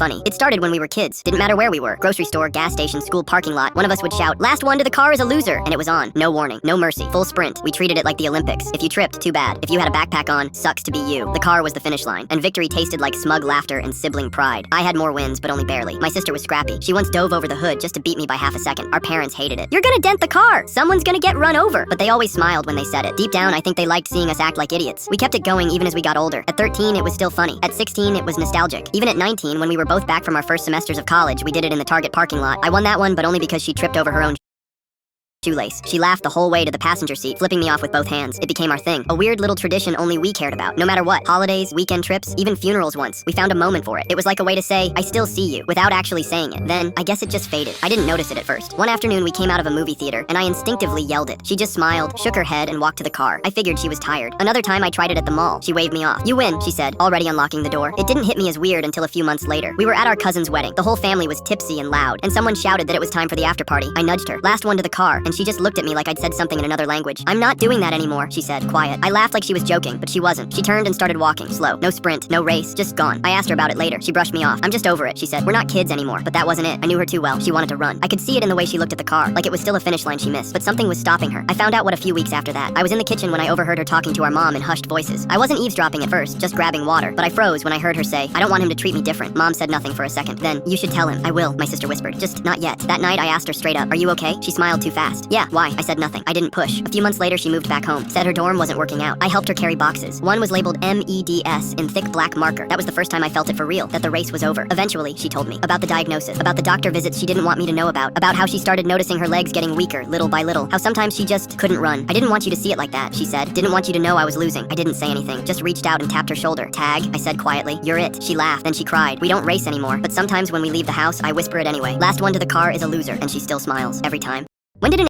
Funny. It started when we were kids. Didn't matter where we were. Grocery store, gas station, school parking lot. One of us would shout, "Last one to the car is a loser," and it was on. No warning. No mercy. Full sprint. We treated it like the Olympics. If you tripped, too bad. If you had a backpack on, sucks to be you. The car was the finish line, and victory tasted like smug laughter and sibling pride. I had more wins, but only barely. My sister was scrappy. She once dove over the hood just to beat me by half a second. Our parents hated it. "You're gonna dent the car! Someone's gonna get run over!" But they always smiled when they said it. Deep down, I think they liked seeing us act like idiots. We kept it going even as we got older. At 13, it was still funny. At 16, it was nostalgic. Even at 19, when we were both back from our first semesters of college, we did it in the Target parking lot. I won that one, but only because she tripped over her own shoelace. She laughed the whole way to the passenger seat, flipping me off with both hands. It became our thing. A weird little tradition only we cared about. No matter what. Holidays, weekend trips, even funerals once. We found a moment for it. It was like a way to say, "I still see you," without actually saying it. Then, I guess it just faded. I didn't notice it at first. One afternoon, we came out of a movie theater, and I instinctively yelled it. She just smiled, shook her head, and walked to the car. I figured she was tired. Another time, I tried it at the mall. She waved me off. "You win," she said, already unlocking the door. It didn't hit me as weird until a few months later. We were at our cousin's wedding. The whole family was tipsy and loud, and someone shouted that it was time for the after party. I nudged her. "Last one to the car," and she just looked at me like I'd said something in another language. "I'm not doing that anymore," she said, quiet. I laughed like she was joking, but she wasn't. She turned and started walking, slow. No sprint, no race, just gone. I asked her about it later. She brushed me off. "I'm just over it," she said. "We're not kids anymore." But that wasn't it. I knew her too well. She wanted to run. I could see it in the way she looked at the car, like it was still a finish line she missed, but something was stopping her. I found out what a few weeks after that. I was in the kitchen when I overheard her talking to our mom in hushed voices. I wasn't eavesdropping at first, just grabbing water, but I froze when I heard her say, "I don't want him to treat me different." Mom said nothing for a second. Then, "You should tell him." "I will," my sister whispered. "Just not yet." That night, I asked her straight up, "Are you okay?" She smiled too fast. "Yeah, why?" I said nothing. I didn't push. A few months later, she moved back home. Said her dorm wasn't working out. I helped her carry boxes. One was labeled MEDS in thick black marker. That was the first time I felt it for real, that the race was over. Eventually, she told me about the diagnosis, about the doctor visits she didn't want me to know about how she started noticing her legs getting weaker little by little, how sometimes she just couldn't run. "I didn't want you to see it like that," she said. "Didn't want you to know I was losing." I didn't say anything, just reached out and tapped her shoulder. "Tag," I said quietly. "You're it." She laughed, then she cried. "We don't race anymore, but sometimes when we leave the house, I whisper it anyway. Last one to the car is a loser," and she still smiles every time. When did an